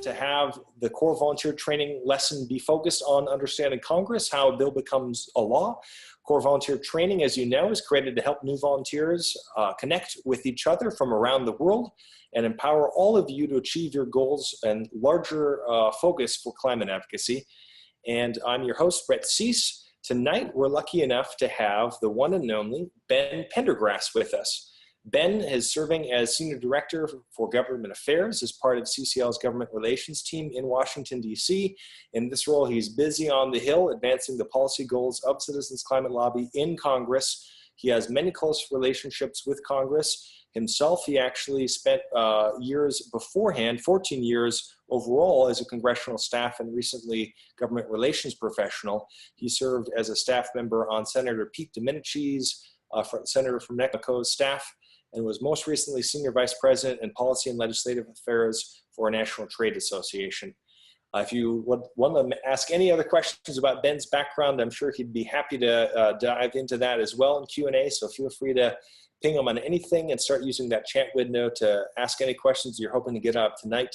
enough to have the core volunteer training lesson be focused on understanding Congress, how a bill becomes a law. Core volunteer training, as you know, is created to help new volunteers connect with each other from around the world and empower all of you to achieve your goals and larger focus for climate advocacy. And I'm your host, Brett Cease. Tonight, we're lucky enough to have the one and only Ben Pendergrass with us. Ben is serving as Senior Director for Government Affairs as part of CCL's Government Relations team in Washington, D.C. In this role, he's busy on the Hill advancing the policy goals of Citizens Climate Lobby in Congress. He has many close relationships with Congress. Himself, he actually spent years beforehand, 14 years overall as a congressional staff and recently government relations professional. He served as a staff member on Senator Pete Domenici's, Senator from Mexico's staff, and was most recently Senior Vice President in Policy and Legislative Affairs for a National Trade Association. If you would want to ask any other questions about Ben's background, I'm sure he'd be happy to dive into that as well in Q&A, so feel free to ping him on anything and start using that chat window to ask any questions you're hoping to get out tonight.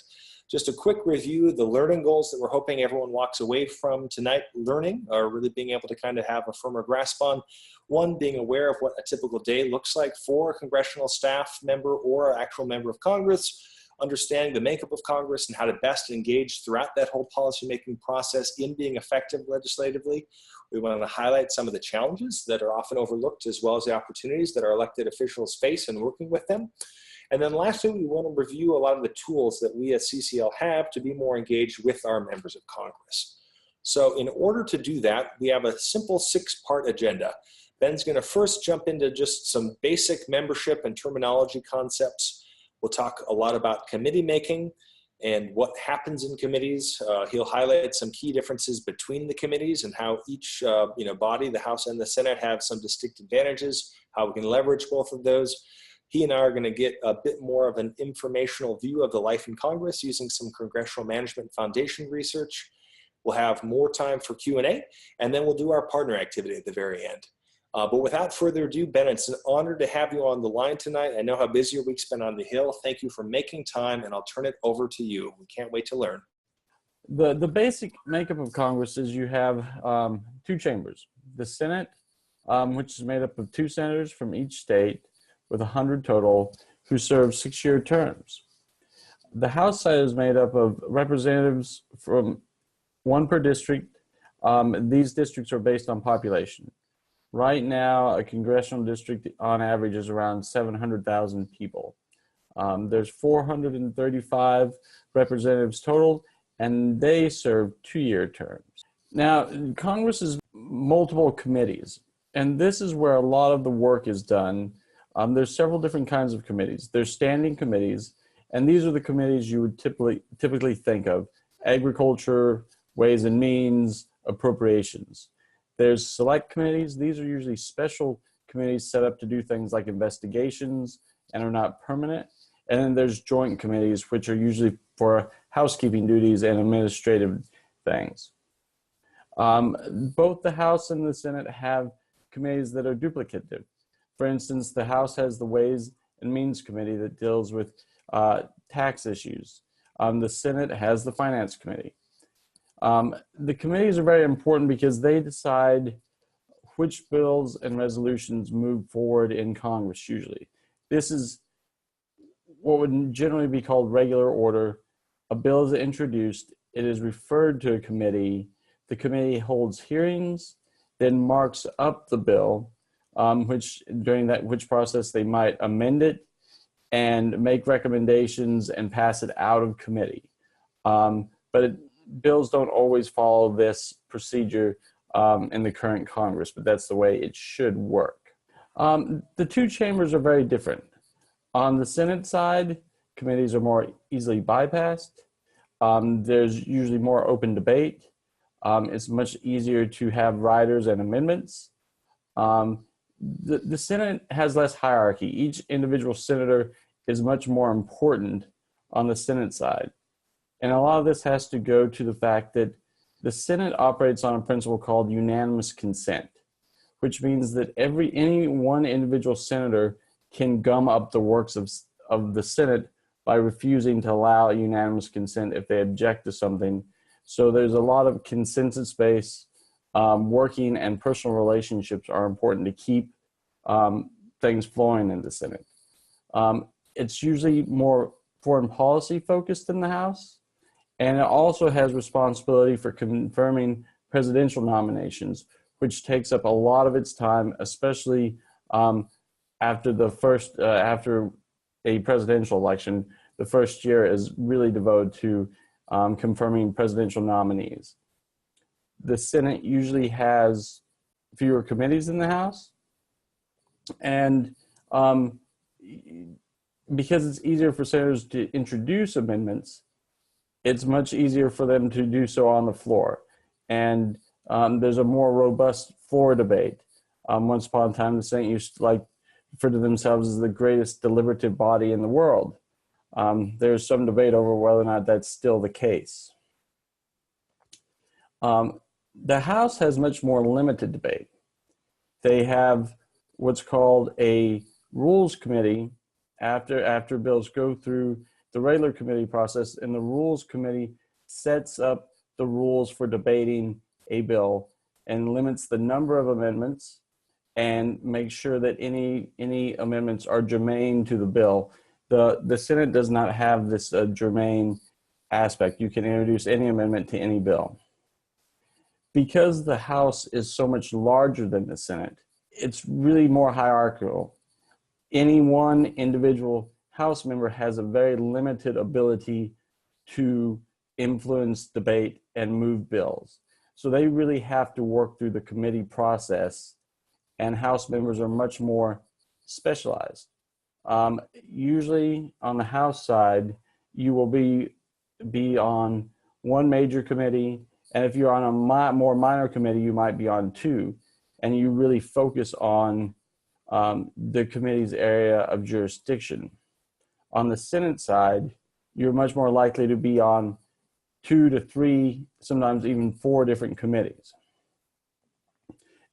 Just a quick review, the learning goals that we're hoping everyone walks away from tonight learning, or really being able to kind of have a firmer grasp on. One, being aware of what a typical day looks like for a congressional staff member or an actual member of Congress, understanding the makeup of Congress and how to best engage throughout that whole policymaking process in being effective legislatively. We want to highlight some of the challenges that are often overlooked as well as the opportunities that our elected officials face in working with them. And then lastly, we want to review a lot of the tools that we at CCL have to be more engaged with our members of Congress. So in order to do that, we have a simple 6-part agenda. Ben's going to first jump into just some basic membership and terminology concepts. We'll talk a lot about committee making and what happens in committees. He'll highlight some key differences between the committees and how each body, the House and the Senate, have some distinct advantages, how we can leverage both of those. He and I are going to get a bit more of an informational view of the life in Congress using some Congressional Management Foundation research. We'll have more time for Q&A, and then we'll do our partner activity at the very end. But without further ado, Ben, it's an honor to have you on the line tonight. I know how busy your week's been on the Hill. Thank you for making time, and I'll turn it over to you. We can't wait to learn. The basic makeup of Congress is you have 2 chambers. The Senate, which is made up of 2 senators from each state with 100 total who serve 6-year terms. The House side is made up of representatives from 1 per district. These districts are based on population. Right now, a congressional district on average is around 700,000 people. There's 435 representatives total, and they serve 2-year terms. Now, Congress is multiple committees, and this is where a lot of the work is done. There's several different kinds of committees. There's standing committees, and these are the committees you would typically think of: Agriculture, Ways and Means, Appropriations. There's select committees. These are usually special committees set up to do things like investigations and are not permanent. And then there's joint committees, which are usually for housekeeping duties and administrative things. Both the House and the Senate have committees that are duplicative. For instance, the House has the Ways and Means Committee that deals with tax issues. The Senate has the Finance Committee. The committees are very important because they decide which bills and resolutions move forward in Congress usually. This is what would generally be called regular order. A bill is introduced, it is referred to a committee, the committee holds hearings, then marks up the bill, which process they might amend it and make recommendations and pass it out of committee. Bills don't always follow this procedure in the current Congress, but that's the way it should work. The 2 chambers are very different. On the Senate side, committees are more easily bypassed. There's usually more open debate. It's much easier to have riders and amendments. The Senate has less hierarchy. Each individual senator is much more important on the Senate side. And a lot of this has to go to the fact that the Senate operates on a principle called unanimous consent, which means that any one individual senator can gum up the works of the Senate by refusing to allow unanimous consent if they object to something. So there's a lot of consensus-based working, and personal relationships are important to keep things flowing in the Senate. It's usually more foreign policy focused in the House, and it also has responsibility for confirming presidential nominations, which takes up a lot of its time, especially after a presidential election. The first year is really devoted to confirming presidential nominees. The Senate usually has fewer committees than the House, and because it's easier for senators to introduce amendments, it's much easier for them to do so on the floor. And there's a more robust floor debate. Once upon a time, the Senate used to refer to themselves as the greatest deliberative body in the world. There's some debate over whether or not that's still the case. The House has much more limited debate. They have what's called a Rules Committee after bills go through the regular committee process, and the Rules Committee sets up the rules for debating a bill and limits the number of amendments and makes sure that any amendments are germane to the bill. The Senate does not have this germane aspect. You can introduce any amendment to any bill. Because the House is so much larger than the Senate, it's really more hierarchical. Any one individual House member has a very limited ability to influence debate and move bills. So they really have to work through the committee process, and House members are much more specialized. Usually on the House side, you will be on one major committee, and if you're on a more minor committee, you might be on two, and you really focus on the committee's area of jurisdiction. On the Senate side, you're much more likely to be on 2 to 3, sometimes even 4 different committees.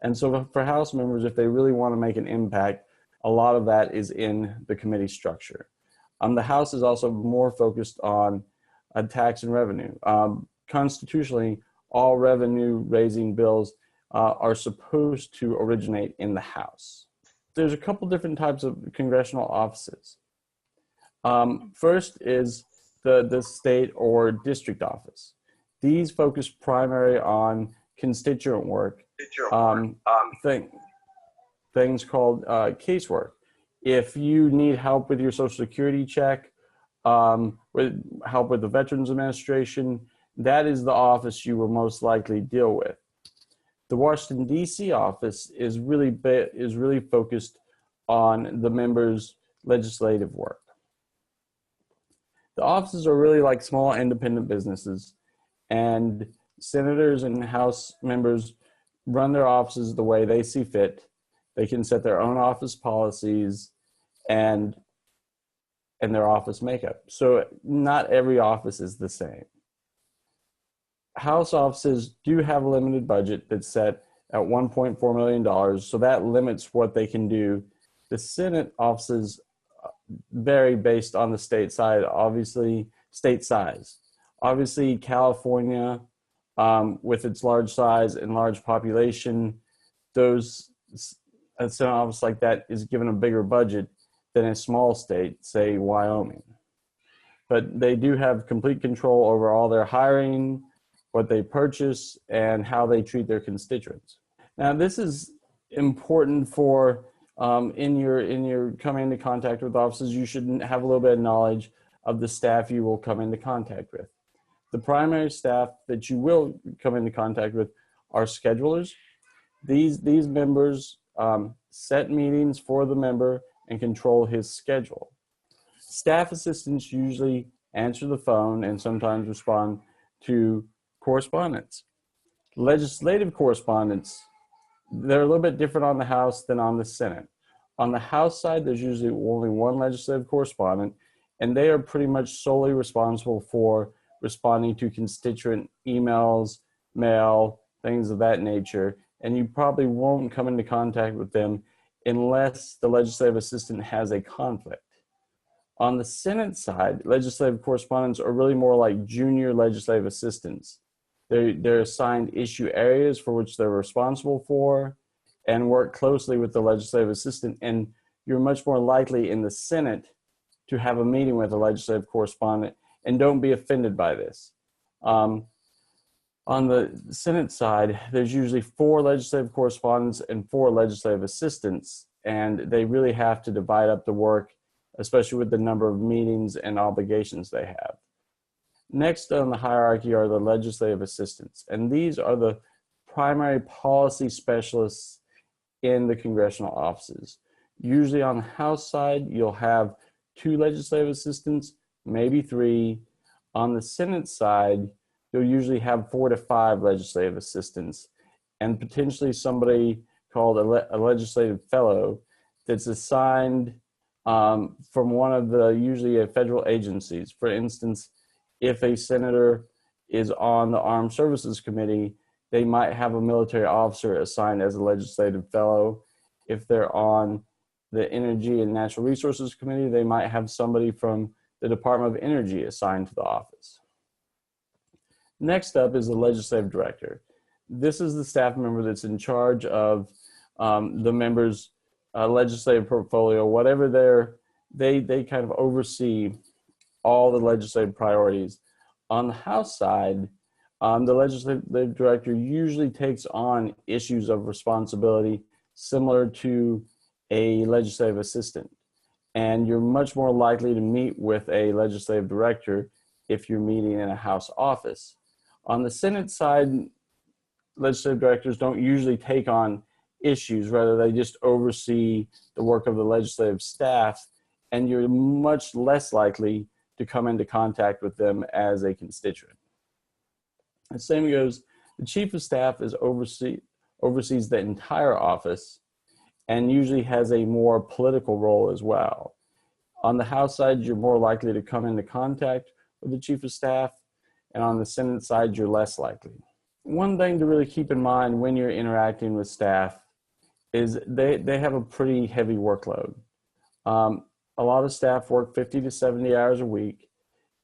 And so for House members, if they really want to make an impact, a lot of that is in the committee structure. The House is also more focused on tax and revenue. Constitutionally, all revenue-raising bills are supposed to originate in the House. There's a couple different types of congressional offices. First is the state or district office. These focus primarily on constituent work, things called casework. If you need help with your Social Security check, with help with the Veterans Administration, that is the office you will most likely deal with. The Washington, D.C. office is really focused on the members' legislative work. The offices are really like small independent businesses, and senators and House members run their offices the way they see fit. They can set their own office policies and their office makeup. So not every office is the same. House offices do have a limited budget that's set at $1.4 million, so that limits what they can do. The Senate offices vary based on the state size, state size. Obviously, California, with its large size and large population, a Senate office like that is given a bigger budget than a small state, say Wyoming. But they do have complete control over all their hiring, what they purchase, and how they treat their constituents. Now, this is important for in your coming into contact with offices. You should have a little bit of knowledge of the staff you will come into contact with. The primary staff that you will come into contact with are schedulers. These members set meetings for the member and control his schedule. Staff assistants usually answer the phone and sometimes respond to correspondence. Legislative correspondence, they're a little bit different on the House than on the Senate. On the House side, there's usually only one legislative correspondent, and they are pretty much solely responsible for responding to constituent emails, mail, things of that nature, and you probably won't come into contact with them unless the legislative assistant has a conflict. On the Senate side, legislative correspondents are really more like junior legislative assistants. They're assigned issue areas for which they're responsible for and work closely with the legislative assistant. And you're much more likely in the Senate to have a meeting with a legislative correspondent, and don't be offended by this. On the Senate side, there's usually 4 legislative correspondents and 4 legislative assistants, and they really have to divide up the work, especially with the number of meetings and obligations they have. Next on the hierarchy are the legislative assistants, and these are the primary policy specialists in the congressional offices. Usually on the House side, you'll have 2 legislative assistants, maybe 3. On the Senate side, you'll usually have 4 to 5 legislative assistants, and potentially somebody called a legislative fellow that's assigned from one of the usually federal agencies. For instance, if a senator is on the Armed Services Committee, they might have a military officer assigned as a legislative fellow. If they're on the Energy and Natural Resources Committee, they might have somebody from the Department of Energy assigned to the office. Next up is the legislative director. This is the staff member that's in charge of the member's legislative portfolio, whatever they kind of oversee all the legislative priorities. On the House side, the legislative director usually takes on issues of responsibility similar to a legislative assistant. And you're much more likely to meet with a legislative director if you're meeting in a House office. On the Senate side, legislative directors don't usually take on issues, rather they just oversee the work of the legislative staff, and you're much less likely to come into contact with them as a constituent. The same goes, the chief of staff oversees the entire office and usually has a more political role as well. On the House side, you're more likely to come into contact with the chief of staff, and on the Senate side, you're less likely. One thing to really keep in mind when you're interacting with staff is they have a pretty heavy workload. A lot of staff work 50 to 70 hours a week.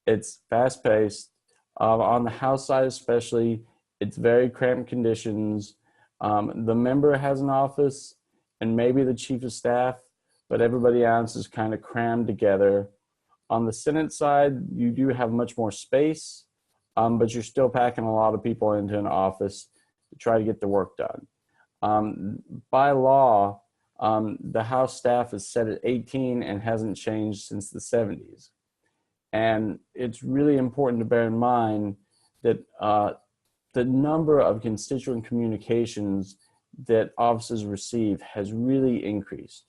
It's fast-paced. On the House side especially, it's very cramped conditions. The member has an office and maybe the chief of staff, but everybody else is kind of crammed together. On the Senate side, you do have much more space, but you're still packing a lot of people into an office to try to get the work done. By law, the House staff is set at 18 and hasn't changed since the 70s. And it's really important to bear in mind that the number of constituent communications that offices receive has really increased.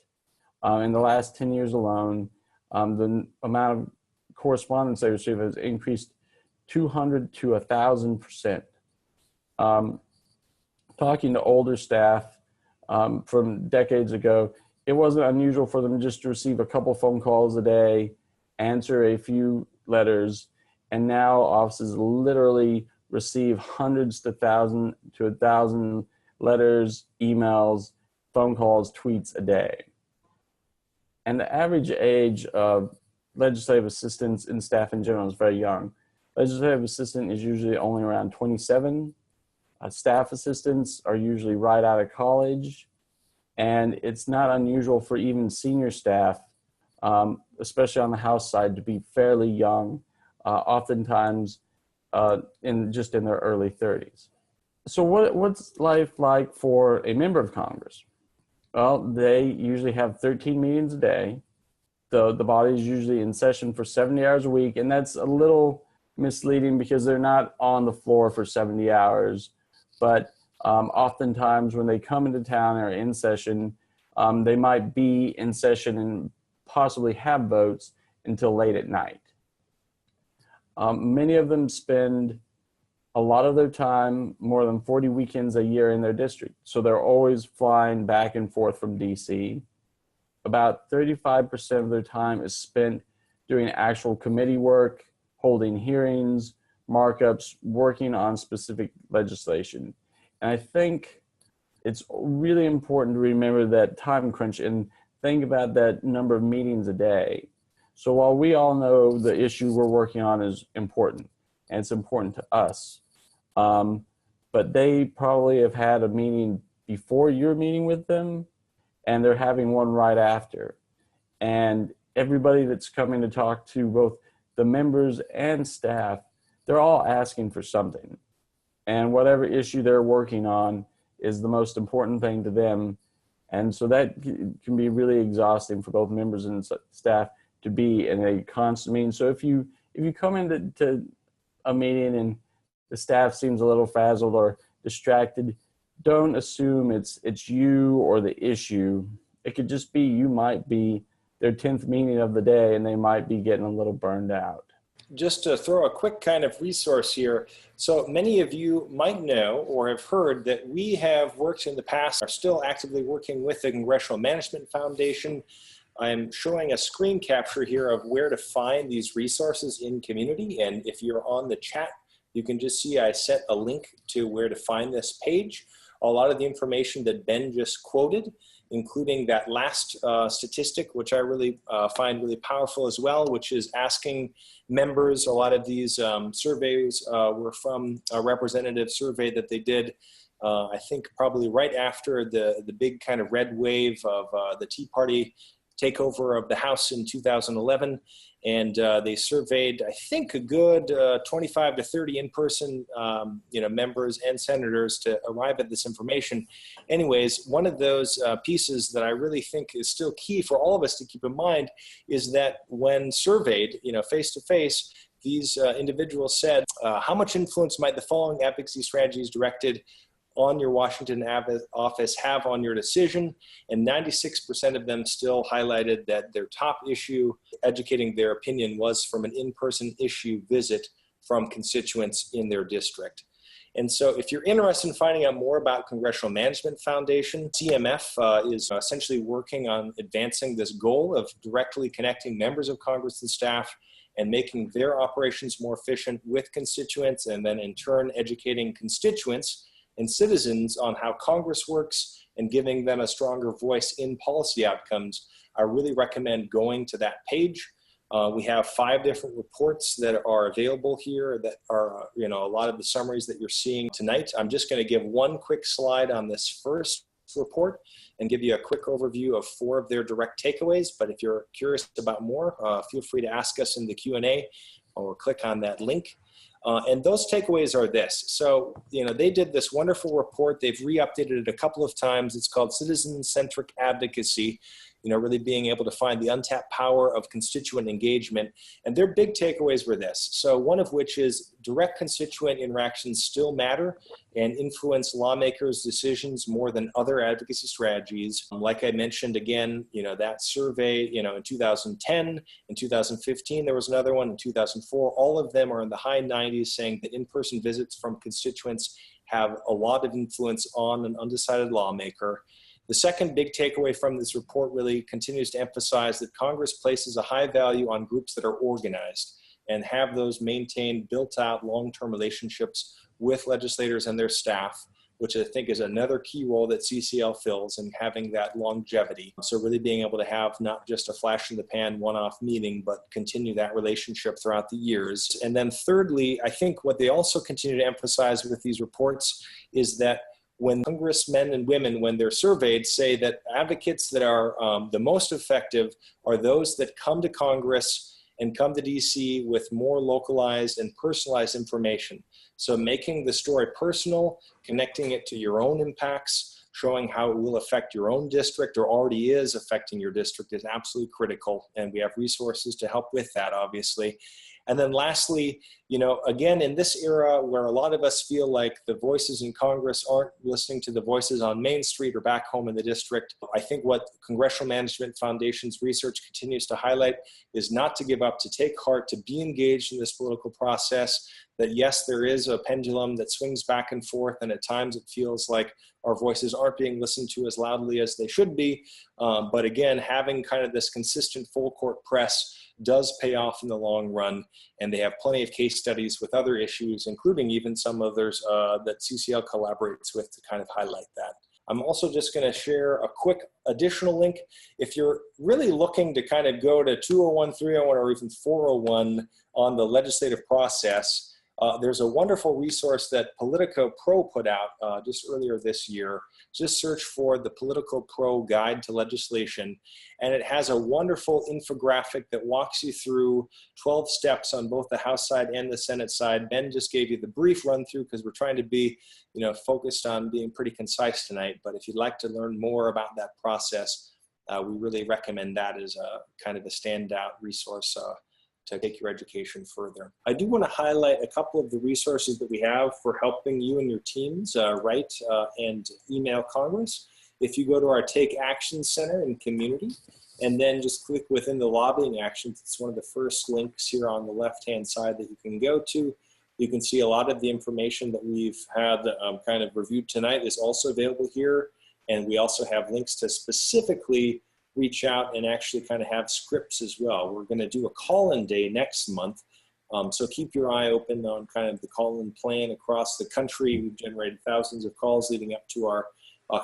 In the last 10 years alone, the amount of correspondence they receive has increased 200 to 1,000%. Talking to older staff from decades ago, it wasn't unusual for them just to receive a couple phone calls a day, answer a few letters, and now offices literally receive hundreds to 1,000 letters, emails, phone calls, tweets a day. And the average age of legislative assistants and staff in general is very young. Legislative assistant is usually only around 27. Staff assistants are usually right out of college. And it's not unusual for even senior staff, especially on the House side, to be fairly young, oftentimes in their early 30s. So what's life like for a member of Congress? Well, they usually have 13 meetings a day. The body is usually in session for 70 hours a week, and that's a little misleading because they're not on the floor for 70 hours. But oftentimes when they come into town or in session, they might be in session and possibly have votes until late at night. Many of them spend a lot of their time, more than 40 weekends a year in their district. So they're always flying back and forth from DC. About 35% of their time is spent doing actual committee work, holding hearings, markups, working on specific legislation. And I think it's really important to remember that time crunch and think about that number of meetings a day. So while we all know the issue we're working on is important, and it's important to us, but they probably have had a meeting before you're meeting with them, and they're having one right after. And everybody that's coming to talk to both the members and staff, they're all asking for something. And whatever issue they're working on is the most important thing to them. And so that can be really exhausting for both members and staff to be in a constant meeting. So if you come into a meeting and the staff seems a little frazzled or distracted, don't assume it's you or the issue. It could just be you might be their 10th meeting of the day and they might be getting a little burned out. Just to throw a quick kind of resource here. So many of you might know or have heard that we have worked in the past, are still actively working with the Congressional Management Foundation. I'm showing a screen capture here of where to find these resources in community. And if you're on the chat, you can just see I set a link to where to find this page. A lot of the information that Ben just quoted, including that last statistic, which I really find really powerful as well, which is asking members. A lot of these surveys were from a representative survey that they did, I think probably right after the big kind of red wave of the Tea Party takeover of the House in 2011. And they surveyed, I think, a good 25 to 30 in-person members and senators to arrive at this information. Anyways, one of those pieces that I really think is still key for all of us to keep in mind is that when surveyed, face-to-face, these individuals said, how much influence might the following advocacy strategies directed on your Washington office have on your decision? And 96% of them still highlighted that their top issue, educating their opinion, was from an in-person issue visit from constituents in their district. And so if you're interested in finding out more about Congressional Management Foundation, CMF is essentially working on advancing this goal of directly connecting members of Congress and staff and making their operations more efficient with constituents, and then in turn educating constituents and citizens on how Congress works and giving them a stronger voice in policy outcomes. I really recommend going to that page. We have 5 different reports that are available here that are, a lot of the summaries that you're seeing tonight. I'm just going to give one quick slide on this first report and give you a quick overview of 4 of their direct takeaways. But if you're curious about more, feel free to ask us in the Q&A or click on that link. And those takeaways are this. So, they did this wonderful report. They've re-updated it a couple of times. It's called Citizencentric Advocacy, really being able to find the untapped power of constituent engagement. And their big takeaways were this. So one of which is direct constituent interactions still matter and influence lawmakers' decisions more than other advocacy strategies. Like I mentioned again, that survey, in 2010, in 2015, there was another one in 2004. All of them are in the high 90s, saying that in-person visits from constituents have a lot of influence on an undecided lawmaker. The second big takeaway from this report really continues to emphasize that Congress places a high value on groups that are organized and have those maintained, built out long-term relationships with legislators and their staff, which I think is another key role that CCL fills in having that longevity. So really being able to have not just a flash in the pan one-off meeting, but continue that relationship throughout the years. And then thirdly, I think what they also continue to emphasize with these reports is that when congressmen and women, when they're surveyed, say that advocates that are the most effective are those that come to Congress and come to DC with more localized and personalized information. So making the story personal, connecting it to your own impacts, showing how it will affect your own district or already is affecting your district is absolutely critical. And we have resources to help with that, obviously. And then lastly, again, in this era where a lot of us feel like the voices in Congress aren't listening to the voices on Main Street or back home in the district, I think what Congressional Management Foundation's research continues to highlight is not to give up, to take heart, to be engaged in this political process, that yes, there is a pendulum that swings back and forth, and at times it feels like our voices aren't being listened to as loudly as they should be. But again, having kind of this consistent full court press does pay off in the long run, and they have plenty of case studies with other issues, including even some others that CCL collaborates with to kind of highlight that. I'm also just going to share a quick additional link. If you're really looking to kind of go to 201, 301, or even 401 on the legislative process, there's a wonderful resource that Politico Pro put out just earlier this year. Just search for the Politico Pro Guide to Legislation, and it has a wonderful infographic that walks you through 12 steps on both the House side and the Senate side. Ben just gave you the brief run through because we're trying to be, focused on being pretty concise tonight. But if you'd like to learn more about that process, we really recommend that as a kind of a standout resource to take your education further. I do want to highlight a couple of the resources that we have for helping you and your teams write and email Congress. If you go to our Take Action Center in Community, and then just click within the lobbying actions, it's one of the first links here on the left-hand side that you can go to. You can see a lot of the information that we've had kind of reviewed tonight is also available here. And we also have links to specifically reach out and actually kind of have scripts as well. We're going to do a call-in day next month. So keep your eye open on kind of the call-in plan across the country. We've generated thousands of calls leading up to our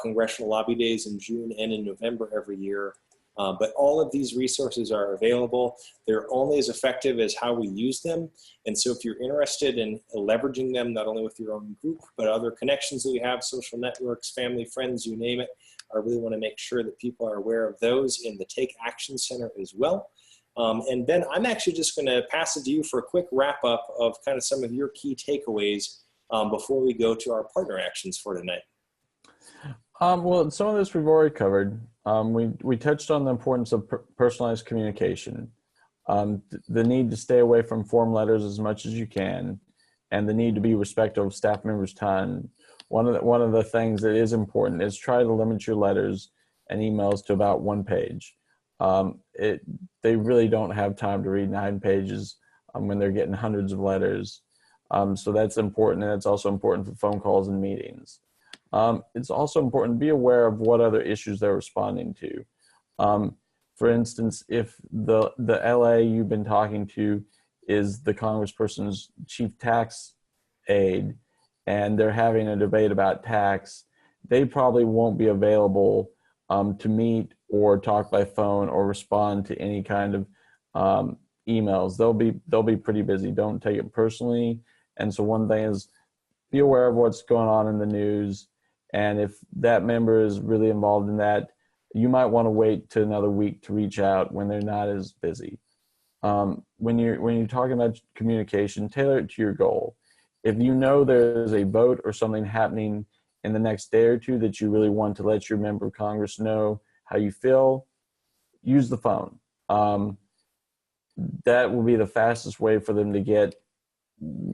congressional lobby days in June and in November every year. But all of these resources are available. They're only as effective as how we use them. And so if you're interested in leveraging them, not only with your own group, but other connections that we have, social networks, family, friends, you name it, I really want to make sure that people are aware of those in the Take Action Center as well. And Ben, I'm actually just going to pass it to you for a quick wrap up of kind of some of your key takeaways before we go to our partner actions for tonight. Well, some of this we've already covered. We touched on the importance of personalized communication, the need to stay away from form letters as much as you can, and the need to be respectful of staff members' time. One of the things that is important is try to limit your letters and emails to about 1 page. They really don't have time to read 9 pages when they're getting hundreds of letters. So that's important, and it's also important for phone calls and meetings. It's also important to be aware of what other issues they're responding to. For instance, if the LA you've been talking to is the congressperson's chief tax aide, and they're having a debate about tax, they probably won't be available to meet or talk by phone or respond to any kind of emails. They'll be pretty busy. Don't take it personally. And so one thing is be aware of what's going on in the news. And if that member is really involved in that, you might want to wait to another week to reach out when they're not as busy. When you're talking about communication, tailor it to your goal. If you know there's a vote or something happening in the next day or two that you really want to let your member of Congress know how you feel, use the phone. That will be the fastest way for them to get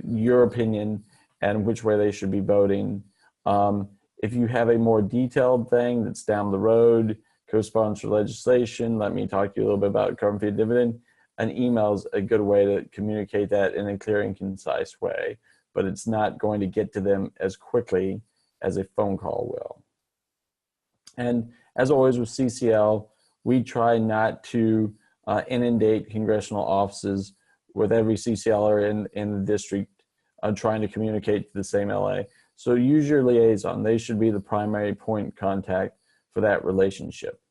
your opinion and which way they should be voting. If you have a more detailed thing that's down the road, co-sponsor legislation, let me talk to you a little bit about carbon fee dividend, an email is a good way to communicate that in a clear and concise way, but it's not going to get to them as quickly as a phone call will. And as always with CCL, we try not to inundate congressional offices with every CCLer in the district trying to communicate to the same LA. So use your liaison. They should be the primary point of contact for that relationship.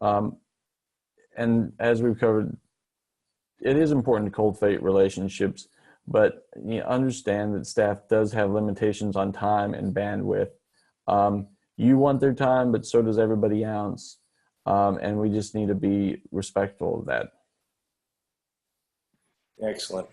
And as we've covered, it is important to cultivate relationships, but you understand that staff does have limitations on time and bandwidth. You want their time, but so does everybody else. And we just need to be respectful of that. Excellent.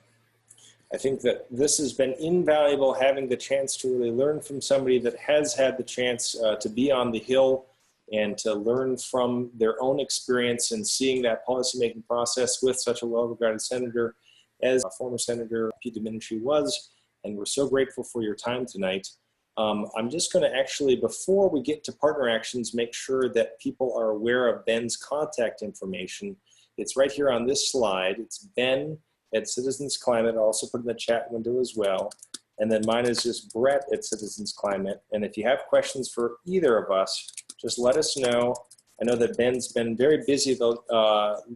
I think that this has been invaluable, having the chance to really learn from somebody that has had the chance to be on the Hill and to learn from their own experience and seeing that policymaking process with such a well-regarded senator as former Senator Pete Domenici was. And we're so grateful for your time tonight. I'm just going to actually, before we get to partner actions, make sure that people are aware of Ben's contact information. It's right here on this slide. It's Ben at Citizens Climate. I'll also put in the chat window as well. And then mine is just Brett at Citizens Climate. And if you have questions for either of us, just let us know. I know that Ben's been very busy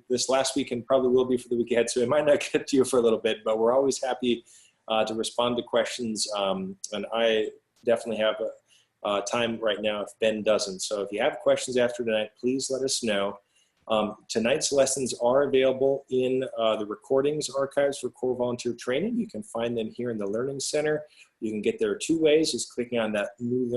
this last week and probably will be for the week ahead, so it might not get to you for a little bit, but we're always happy to respond to questions. And I definitely have time right now if Ben doesn't. So if you have questions after tonight, please let us know. Tonight's lessons are available in the recordings archives for Core Volunteer Training. You can find them here in the Learning Center. You can get there 2 ways, just clicking on that new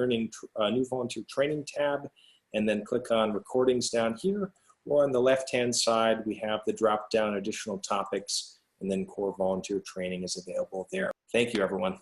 Volunteer Training tab, and then click on recordings down here. Or on the left-hand side, we have the drop-down additional topics, and then Core Volunteer Training is available there. Thank you, everyone.